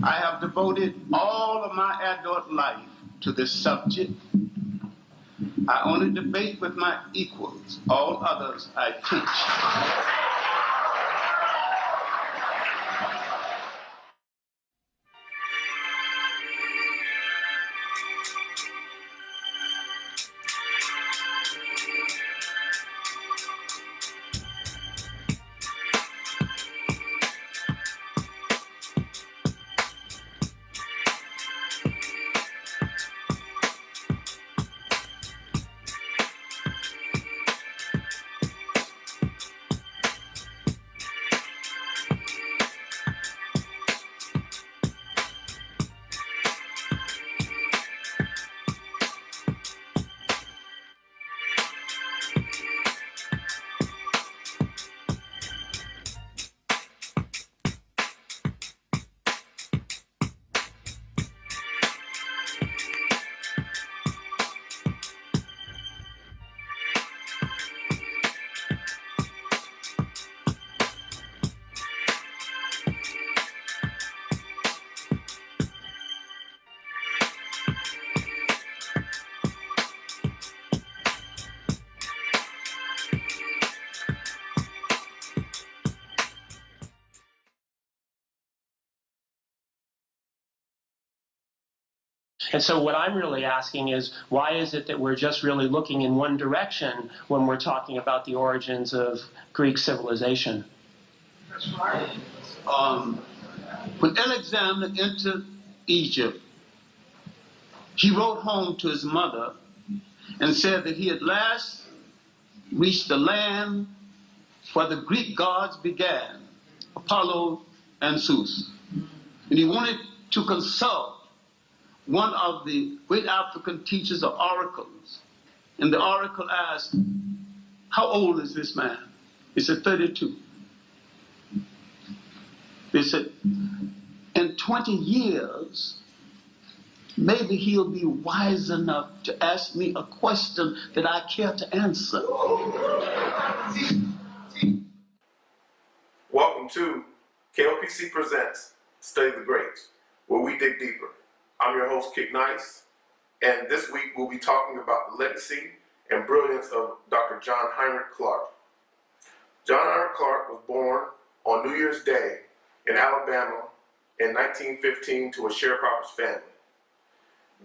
I have devoted all of my adult life to this subject. I only debate with my equals. All others I teach. And so what I'm really asking is, why is it that we're just really looking in one direction when we're talking about the origins of Greek civilization? That's right. When Alexander entered Egypt, he wrote home to his mother and said that he at last reached the land where the Greek gods began, Apollo and Zeus. And he wanted to consult one of the great African teachers of oracles. And the oracle asked, how old is this man? He said, 32. They said, in 20 years, maybe he'll be wise enough to ask me a question that I care to answer. Welcome to KLPC Presents, Study the Greats, where we dig deeper. I'm your host, Kick Nice, and this week we'll be talking about the legacy and brilliance of Dr. John Henrik Clarke. John Henrik Clarke was born on New Year's Day in Alabama in 1915 to a sharecropper's family.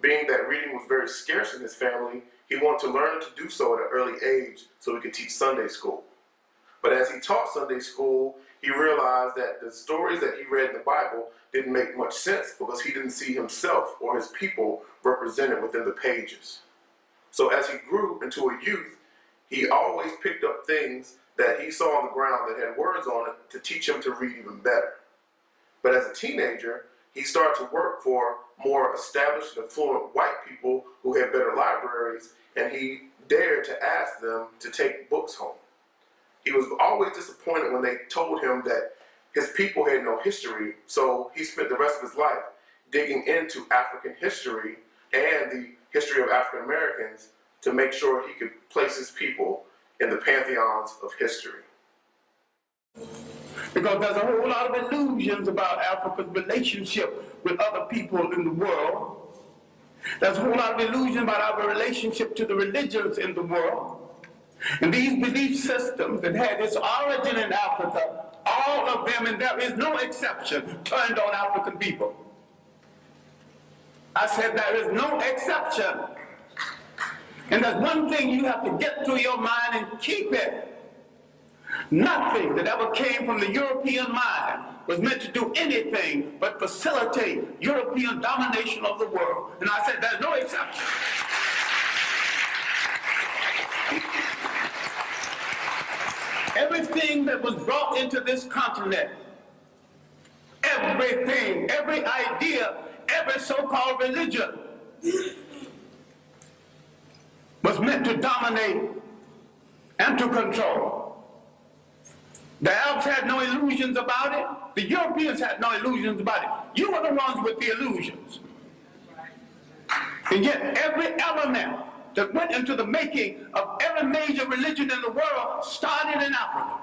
Being that reading was very scarce in his family, he wanted to learn to do so at an early age so he could teach Sunday school. But as he taught Sunday school, he realized that the stories that he read in the Bible didn't make much sense because he didn't see himself or his people represented within the pages. So as he grew into a youth, he always picked up things that he saw on the ground that had words on it to teach him to read even better. But as a teenager, he started to work for more established and affluent white people who had better libraries, and he dared to ask them to take books home. He was always disappointed when they told him that his people had no history, so he spent the rest of his life digging into African history and the history of African Americans to make sure he could place his people in the pantheons of history. Because there's a whole lot of illusions about Africa's relationship with other people in the world. There's a whole lot of illusion about our relationship to the religions in the world. And these belief systems that had its origin in Africa, all of them, and there is no exception, turned on African people. I said there is no exception. And there's one thing you have to get through your mind and keep it. Nothing that ever came from the European mind was meant to do anything but facilitate European domination of the world. And I said there's no exception. Everything that was brought into this continent, everything, every idea, every so-called religion was meant to dominate and to control. The Arabs had no illusions about it. The Europeans had no illusions about it. You were the ones with the illusions. And yet every element that went into the making of every major religion in the world started in Africa.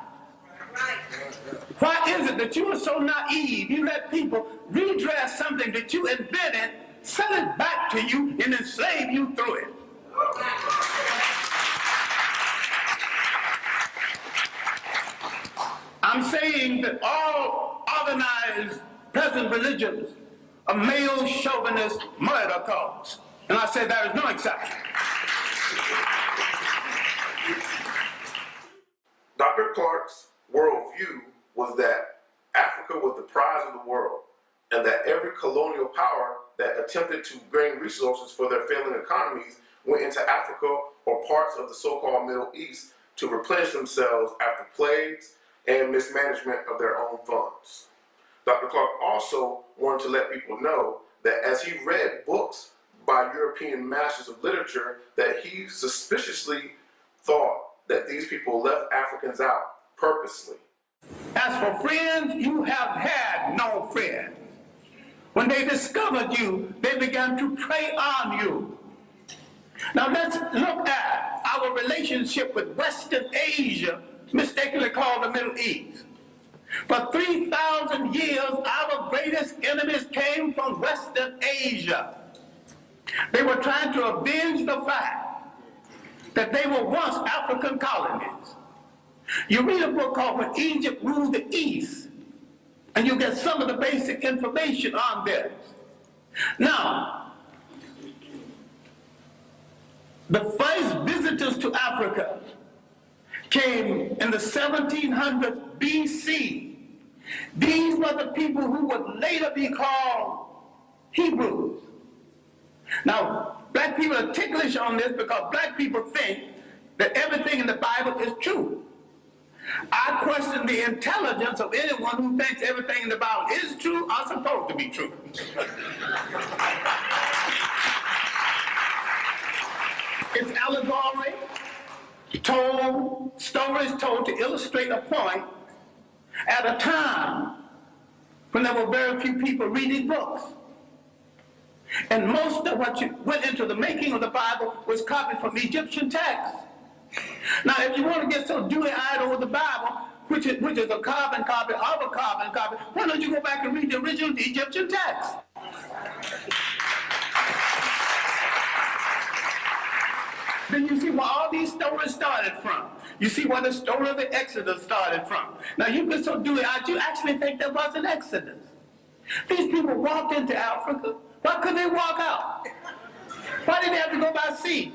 Why is it that you are so naive? You let people redress something that you invented, sell it back to you, and enslave you through it. I'm saying that all organized present religions are male chauvinist murder cults. And I say there is no exception. Dr. Clarke's worldview was that Africa was the prize of the world, and that every colonial power that attempted to gain resources for their failing economies went into Africa or parts of the so-called Middle East to replenish themselves after plagues and mismanagement of their own funds. Dr. Clarke also wanted to let people know that as he read books by European masters of literature, that he suspiciously thought that these people left Africans out purposely. As for friends, you have had no friends. When they discovered you, they began to prey on you. Now let's look at our relationship with Western Asia, mistakenly called the Middle East. For 3,000 years, our greatest enemies came from Western Asia. They were trying to avenge the fact that they were once African colonies. You read a book called When Egypt Ruled the East, and you get some of the basic information on this. Now, the first visitors to Africa came in the 1700s BC. These were the people who would later be called Hebrews. Now, black people are ticklish on this because black people think that everything in the Bible is true. I question the intelligence of anyone who thinks everything in the Bible is true or supposed to be true. It's allegory, stories told to illustrate a point at a time when there were very few people reading books. And most of what went into the making of the Bible was copied from Egyptian texts. Now, if you want to get so dewy-eyed over the Bible, which is a carbon copy of a carbon copy, why don't you go back and read the original Egyptian text? Then you see where all these stories started from. You see where the story of the Exodus started from. Now, you get so dewy-eyed, you actually think there was an Exodus. These people walked into Africa. Why couldn't they walk out? Why did they have to go by sea?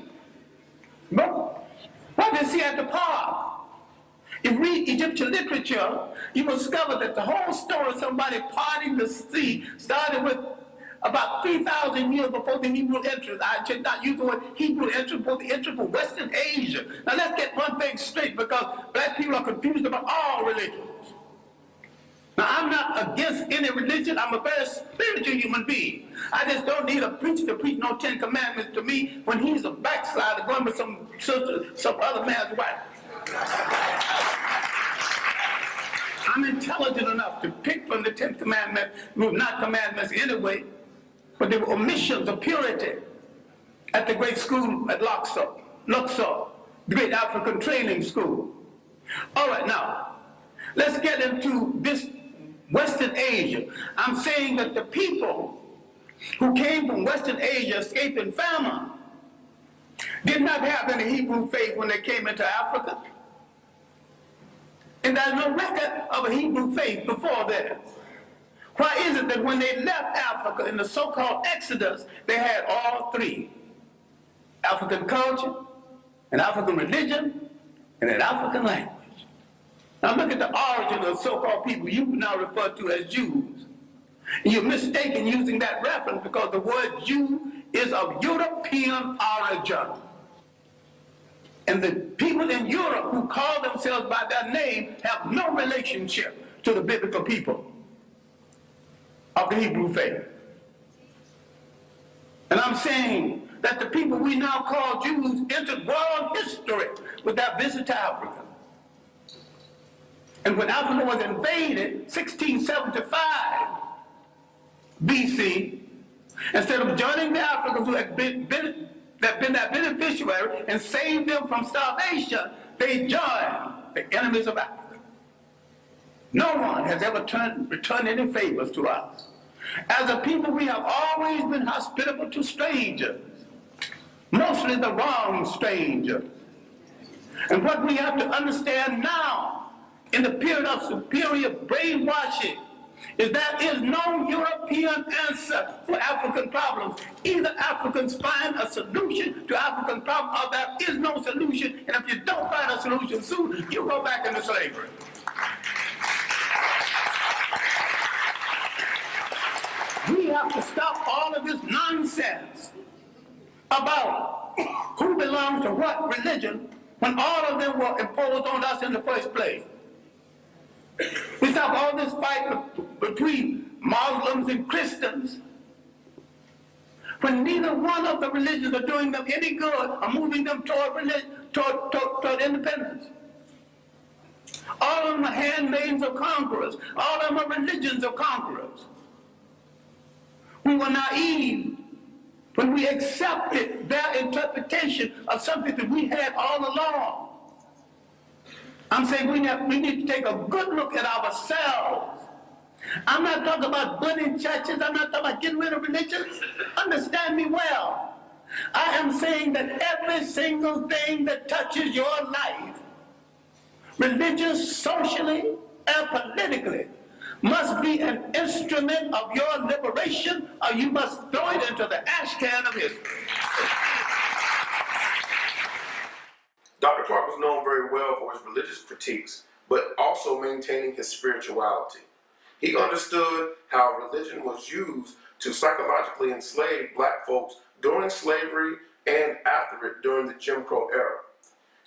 No. Why did they see at the park? If you read Egyptian literature, you will discover that the whole story of somebody parting the sea started with about 3,000 years before the Hebrew entrance. I should not use the word Hebrew entrance, but the entrance from Western Asia. Now let's get one thing straight, because black people are confused about all religions. Now, I'm not against any religion. I'm a very spiritual human being. I just don't need a preacher to preach no 10 Commandments to me when he's a backslider going with some sister, some other man's wife. I'm intelligent enough to pick from the 10th Commandment, not commandments anyway, but they were omissions of purity at the great school at Luxor, the great African training school. All right, now, let's get into this Western Asia. I'm saying that the people who came from Western Asia escaping famine did not have any Hebrew faith when they came into Africa. And there's no record of a Hebrew faith before that. Why is it that when they left Africa in the so-called Exodus, they had all three? African culture, an African religion, and an African language. Now look at the origin of so-called people you now refer to as Jews. And you're mistaken using that reference because the word Jew is of European origin. And the people in Europe who call themselves by their name have no relationship to the biblical people of the Hebrew faith. And I'm saying that the people we now call Jews entered world history with that visit to Africa. And when Africa was invaded, 1675 BC, instead of joining the Africans who had been their beneficiary and saved them from starvation, they joined the enemies of Africa. No one has ever returned any favors to us. As a people, we have always been hospitable to strangers, mostly the wrong stranger. And what we have to understand now, in the period of superior brainwashing, is there is no European answer for African problems. Either Africans find a solution to African problems, or there is no solution, and if you don't find a solution soon, you go back into slavery. We have to stop all of this nonsense about who belongs to what religion when all of them were imposed on us in the first place. We stop all this fight between Muslims and Christians when neither one of the religions are doing them any good or moving them toward independence. All of them are handmaids of conquerors. All of them are religions of conquerors. We were naive when we accepted their interpretation of something that we had all along. I'm saying we need to take a good look at ourselves. I'm not talking about burning churches. I'm not talking about getting rid of religions. Understand me well. I am saying that every single thing that touches your life, religious, socially, and politically, must be an instrument of your liberation, or you must throw it into the ash can of history. Dr. Clarke was known very well for his religious critiques, but also maintaining his spirituality. He understood how religion was used to psychologically enslave black folks during slavery and after it during the Jim Crow era.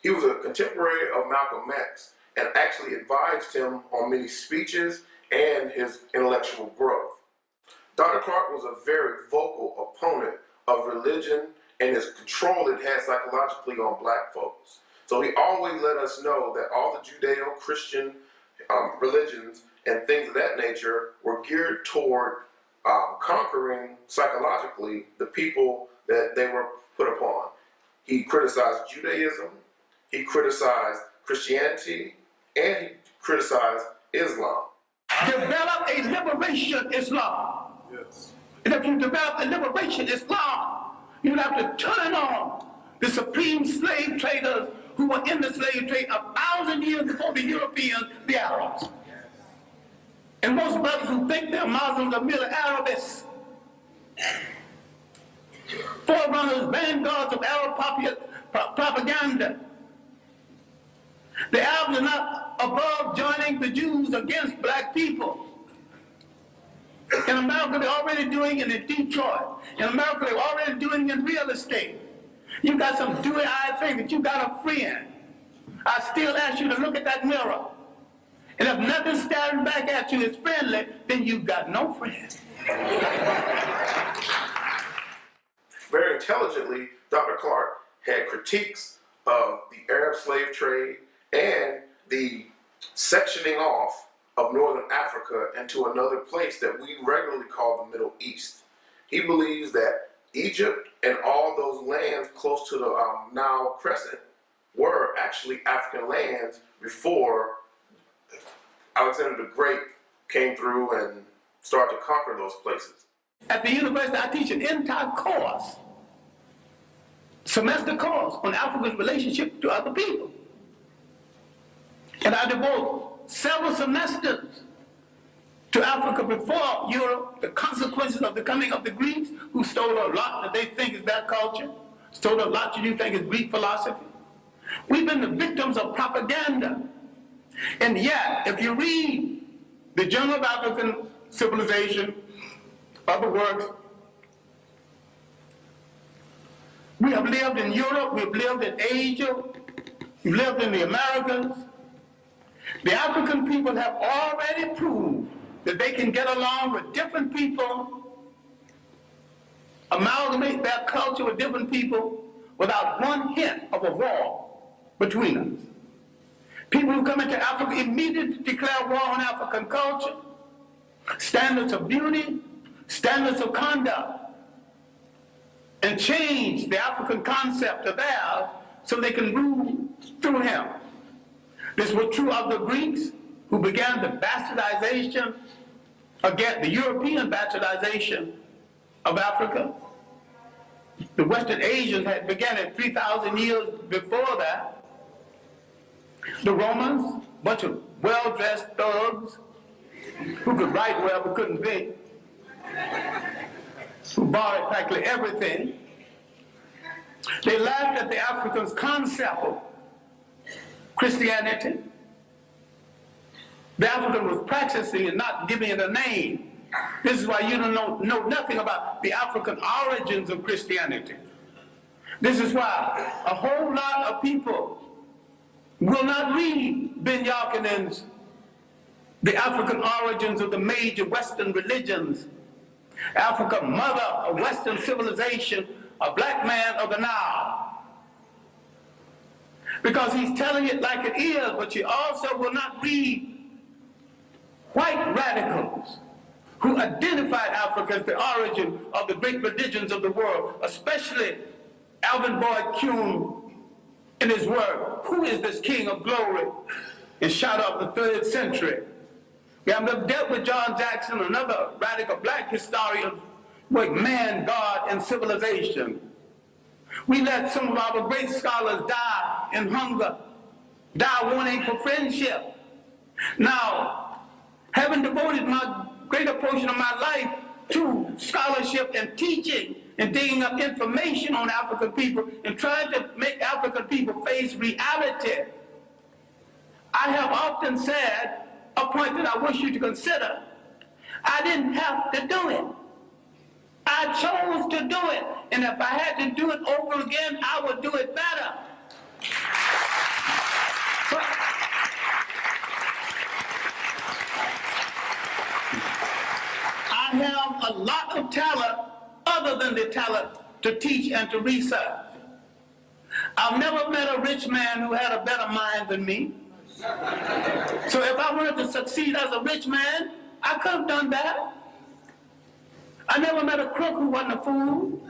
He was a contemporary of Malcolm X and actually advised him on many speeches and his intellectual growth. Dr. Clarke was a very vocal opponent of religion and its control it had psychologically on black folks. So he always let us know that all the Judeo-Christian religions and things of that nature were geared toward conquering psychologically the people that they were put upon. He criticized Judaism, he criticized Christianity, and he criticized Islam. Develop a liberation Islam. Yes. And if you develop a liberation Islam, you have to turn on the supreme slave traders who were in the slave trade 1,000 years before the Europeans, the Arabs. And most brothers who think they're Muslims are merely Arabists. Forerunners, vanguards of Arab propaganda. The Arabs are not above joining the Jews against black people. In America, they're already doing it in Detroit. In America, they're already doing it in real estate. You got some dewy-eyed thing that you got a friend. I still ask you to look at that mirror. And if nothing staring back at you is friendly, then you've got no friend. Very intelligently, Dr. Clarke had critiques of the Arab slave trade and the sectioning off of Northern Africa into another place that we regularly call the Middle East. He believes that Egypt and all those lands close to the Nile Crescent were actually African lands before Alexander the Great came through and started to conquer those places. At the university, I teach an entire course, semester course, on Africa's relationship to other people. And I devote several semesters to Africa before Europe, the consequences of the coming of the Greeks, who stole a lot that they think is their culture, stole a lot that you think is Greek philosophy. We've been the victims of propaganda. And yet, if you read the Journal of African Civilization, other works, we have lived in Europe, we've lived in Asia, we've lived in the Americas. The African people have already proved that they can get along with different people, amalgamate their culture with different people without one hint of a war between us. People who come into Africa immediately declare war on African culture, standards of beauty, standards of conduct, and change the African concept of theirs so they can rule through him. This was true of the Greeks, who began the bastardization, again, the European bastardization of Africa. The Western Asians had began it 3,000 years before that. The Romans, a bunch of well-dressed thugs who could write well but couldn't think, who borrowed practically everything. They laughed at the Africans' concept of Christianity. The African was practicing and not giving it a name. This is why you don't know nothing about the African origins of Christianity. This is why a whole lot of people will not read Ben Yakinen's The African Origins of the Major Western Religions, Africa, Mother of Western Civilization, a Black Man of the Nile. Because he's telling it like it is, but you also will not read white radicals who identified Africa as the origin of the great religions of the world, especially Alvin Boyd Kuhn in his work, Who is This King of Glory? In Shadow of the 3rd Century. We have dealt with John Jackson, another radical black historian, with man, God, and civilization. We let some of our great scholars die in hunger, die wanting for friendship. Now, having devoted my greater portion of my life to scholarship and teaching and digging up information on African people and trying to make African people face reality, I have often said, a point that I wish you to consider, I didn't have to do it. I chose to do it, and if I had to do it over again, I would do it better. But I have a lot of talent other than the talent to teach and to research. I've never met a rich man who had a better mind than me. So if I wanted to succeed as a rich man, I could have done that. I never met a crook who wasn't a fool.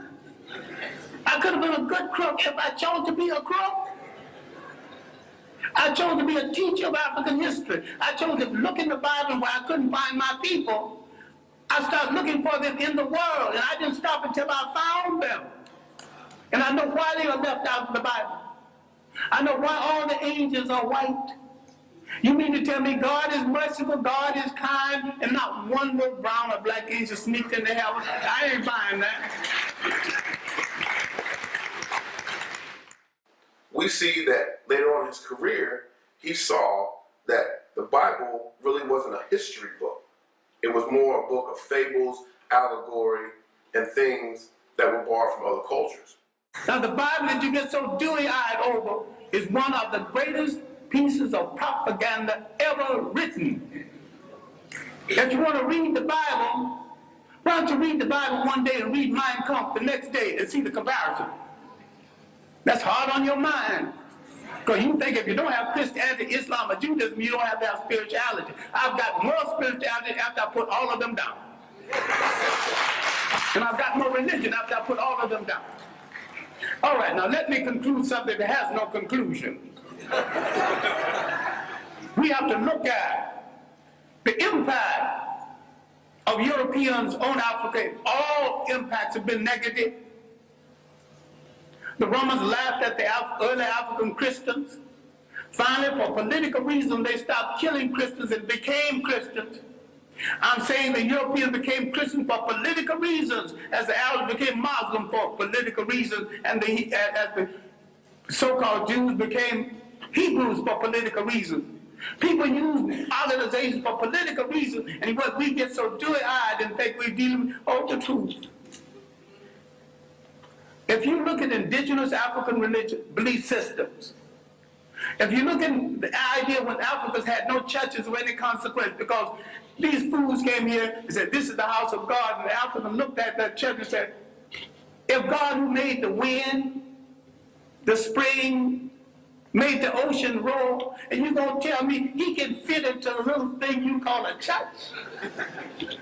I could have been a good crook if I chose to be a crook. I chose to be a teacher of African history. I chose to look in the Bible where I couldn't find my people. I started looking for them in the world, and I didn't stop until I found them. And I know why they are left out of the Bible. I know why all the angels are white. You mean to tell me God is merciful, God is kind, and not one little brown or black angel sneaked into heaven? I ain't buying that. We see that later on in his career, he saw that the Bible really wasn't a history book. It was more a book of fables, allegory, and things that were borrowed from other cultures. Now the Bible that you get so dewy-eyed over is one of the greatest pieces of propaganda ever written. If you want to read the Bible, why don't you read the Bible one day and read Mein Kampf the next day and see the comparison? That's hard on your mind. Because you think if you don't have Christianity, Islam, or Judaism, you don't have to have spirituality. I've got more spirituality after I put all of them down. And I've got more religion after I put all of them down. All right, now let me conclude something that has no conclusion. We have to look at the impact of Europeans on Africa. All impacts have been negative. The Romans laughed at the early African Christians. Finally, for political reasons, they stopped killing Christians and became Christians. I'm saying the Europeans became Christians for political reasons, as the Arabs became Muslim for political reasons, and as the so-called Jews became Hebrews for political reasons. People use organizations for political reasons, and what we get so dewy-eyed and think we're dealing with the truth. If you look at indigenous African belief systems, if you look at the idea when Africans had no churches of any consequence, because these fools came here and said, this is the house of God, and the African looked at that church and said, if God who made the wind, the spring, made the ocean roll, and you're going to tell me he can fit into a little thing you call a church?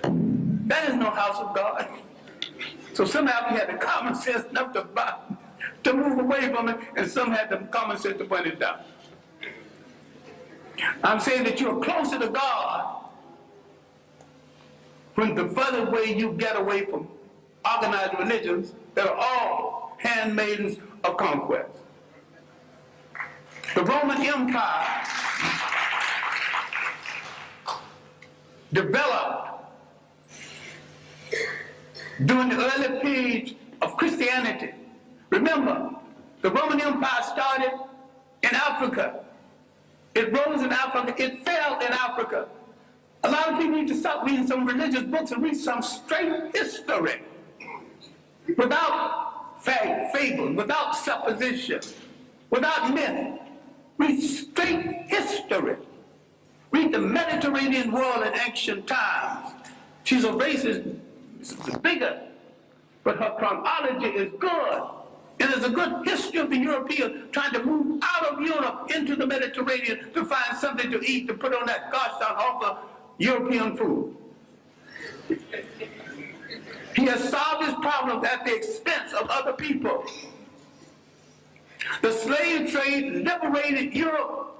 That is no house of God. So some of you had the common sense enough to move away from it, and some had the common sense to point it down. I'm saying that you're closer to God when the further away you get away from organized religions that are all handmaidens of conquest. The Roman Empire developed during the early period of Christianity. Remember, the Roman Empire started in Africa. It rose in Africa. It fell in Africa. A lot of people need to stop reading some religious books and read some straight history. Without fable, without supposition, without myth. Read straight history. Read the Mediterranean world in ancient times. She's a racist bigot, but her chronology is good. It is a good history of the European trying to move out of Europe into the Mediterranean to find something to eat, to put on that gosh darn awful European food. He has solved his problems at the expense of other people. The slave trade liberated Europe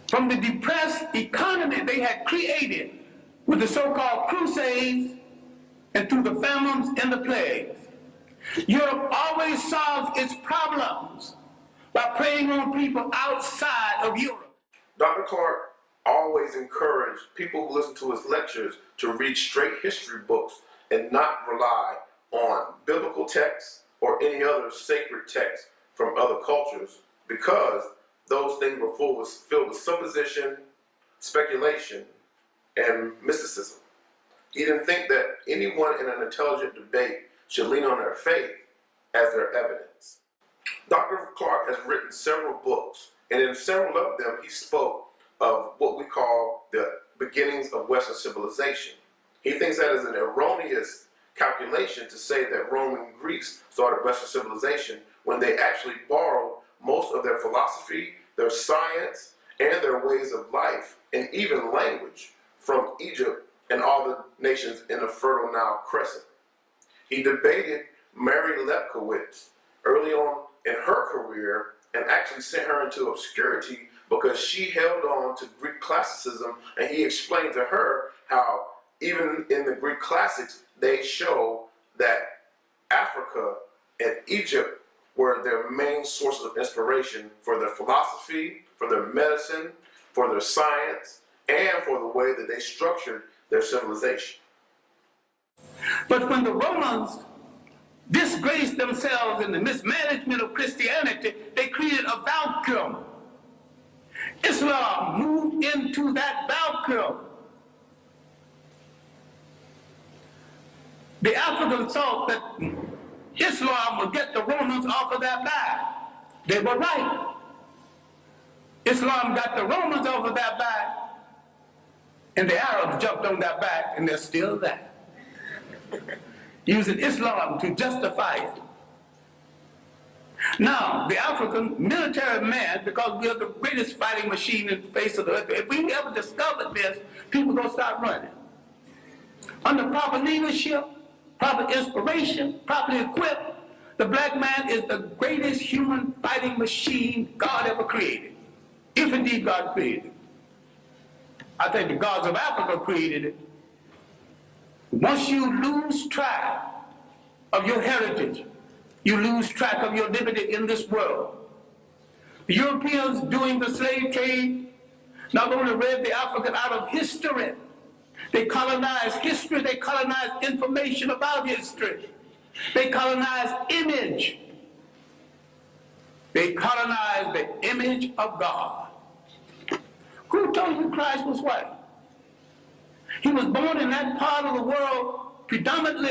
from the depressed economy they had created with the so-called Crusades and through the famines and the plagues. Europe always solves its problems by preying on people outside of Europe. Dr. Clarke always encouraged people who listen to his lectures to read straight history books and not rely on biblical texts or any other sacred texts from other cultures, because those things were filled with supposition, speculation, and mysticism. He didn't think that anyone in an intelligent debate should lean on their faith as their evidence. Dr. Clarke has written several books, and in several of them he spoke of what we call the beginnings of Western civilization. He thinks that is an erroneous calculation to say that Rome and Greece started Western civilization when they actually borrowed most of their philosophy, their science, and their ways of life, and even language from Egypt and all the nations in the Fertile Nile Crescent. He debated Mary Lepkowitz early on in her career and actually sent her into obscurity because she held on to Greek classicism, and he explained to her how even in the Greek classics they show that Africa and Egypt were their main sources of inspiration for their philosophy, for their medicine, for their science, and for the way that they structured their civilization. But when the Romans disgraced themselves in the mismanagement of Christianity, they created a vacuum. Islam moved into that vacuum. The Africans thought that Islam would get the Romans off of their back. They were right. Islam got the Romans off of their back, and the Arabs jumped on their back, and they're still there. Using Islam to justify it. Now, the African military man, because we are the greatest fighting machine in the face of the earth, if we ever discovered this, people are going to start running. Under proper leadership, proper inspiration, properly equipped, the black man is the greatest human fighting machine God ever created. If indeed God created it. I think the gods of Africa created it. Once you lose track of your heritage, you lose track of your liberty in this world. The Europeans doing the slave trade not only read the African out of history, they colonized history, they colonized information about history. They colonized image. They colonized the image of God. Who told you Christ was white? He was born in that part of the world predominantly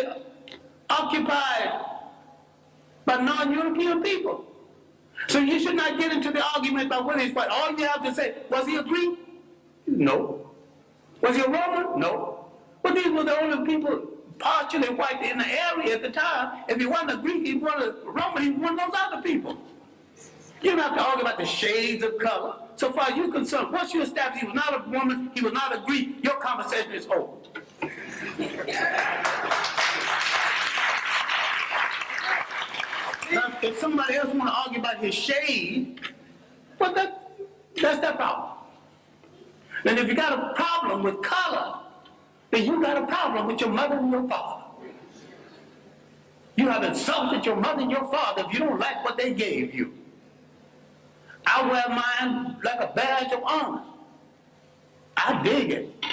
occupied by non-European people. So you should not get into the argument about whether he's white. All you have to say, was he a Greek? No. Was he a Roman? No. But these were the only people partially white in the area at the time. If he wasn't a Greek, he wasn't a Roman, he was one of those other people. You don't have to argue about the shades of color. So far as you're concerned, once you establish he was not a woman, he was not a Greek, your conversation is over. Now, if somebody else want to argue about his shade, Well, that's their problem. And if you got a problem with color, then you got a problem with your mother and your father. You have insulted your mother and your father if you don't like what they gave you. I wear mine like a badge of honor. I dig it.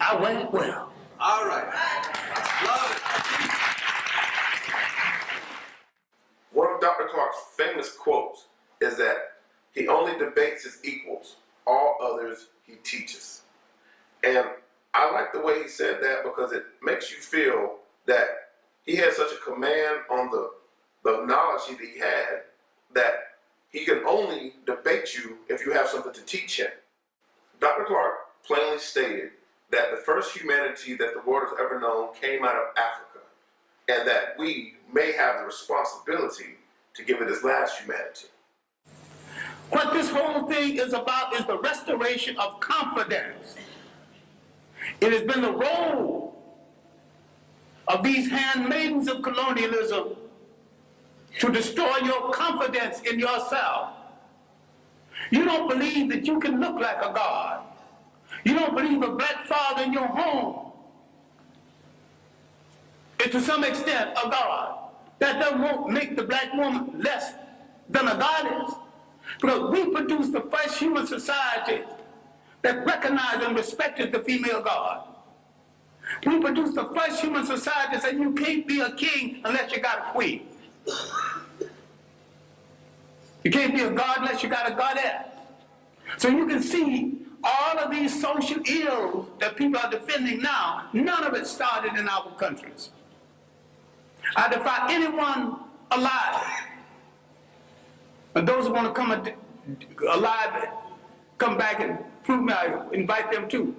I wear it well. All right. Love it. One of Dr. Clarke's famous quotes is that he only debates his equals, all others he teaches. And I like the way he said that because it makes you feel that he had such a command on the knowledge that he had that he can only debate you if you have something to teach him. Dr. Clarke plainly stated that the first humanity that the world has ever known came out of Africa, and that we may have the responsibility to give it its last humanity. What this whole thing is about is the restoration of confidence. It has been the role of these handmaidens of colonialism to destroy your confidence in yourself. You don't believe that you can look like a god. You don't believe a black father in your home is to some extent a god. That doesn't make the black woman less than a goddess. Because we produced the first human society that recognized and respected the female god. We produced the first human society that said you can't be a king unless you got a queen. You can't be a god unless you got a goddess. So you can see all of these social ills that people are defending now, none of it started in our countries. I defy anyone alive, and those who want to come alive, come back and prove me, I invite them too,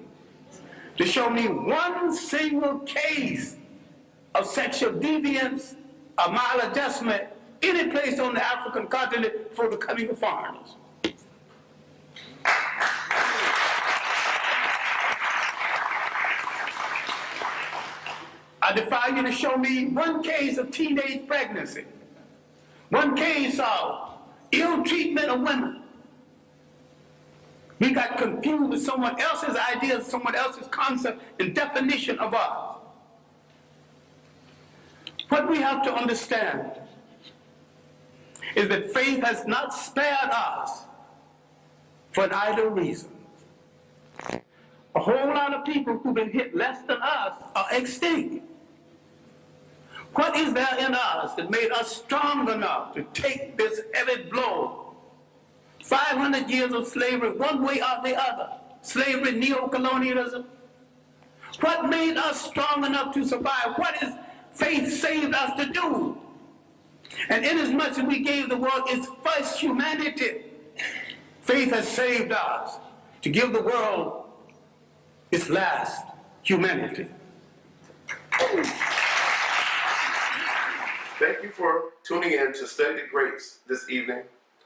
to show me one single case of sexual deviance or maladjustment any place on the African continent before the coming of foreigners. I defy you to show me one case of teenage pregnancy, one case of ill treatment of women. We got confused with someone else's ideas, someone else's concept and definition of us. What we have to understand is that faith has not spared us for an idle reason. A whole lot of people who've been hit less than us are extinct. What is there in us that made us strong enough to take this heavy blow? 500 years of slavery, one way or the other. Slavery, neo-colonialism. What made us strong enough to survive? What has faith saved us to do? And inasmuch as we gave the world its first humanity, faith has saved us to give the world its last humanity. Thank you for tuning in to Study the Greats this evening,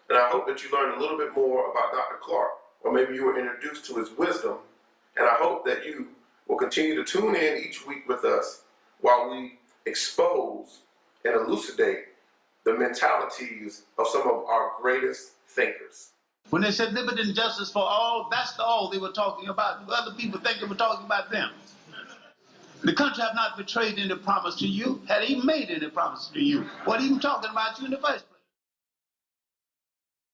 and I hope that you learned a little bit more about Dr. Clarke, or maybe you were introduced to his wisdom, and I hope that you will continue to tune in each week with us while we expose and elucidate the mentalities of some of our greatest thinkers. When they said liberty and justice for all, that's all they were talking about. Other people think they were talking about them. The country have not betrayed any promise to you, had even made any promise to you. What even talking about you in the first place?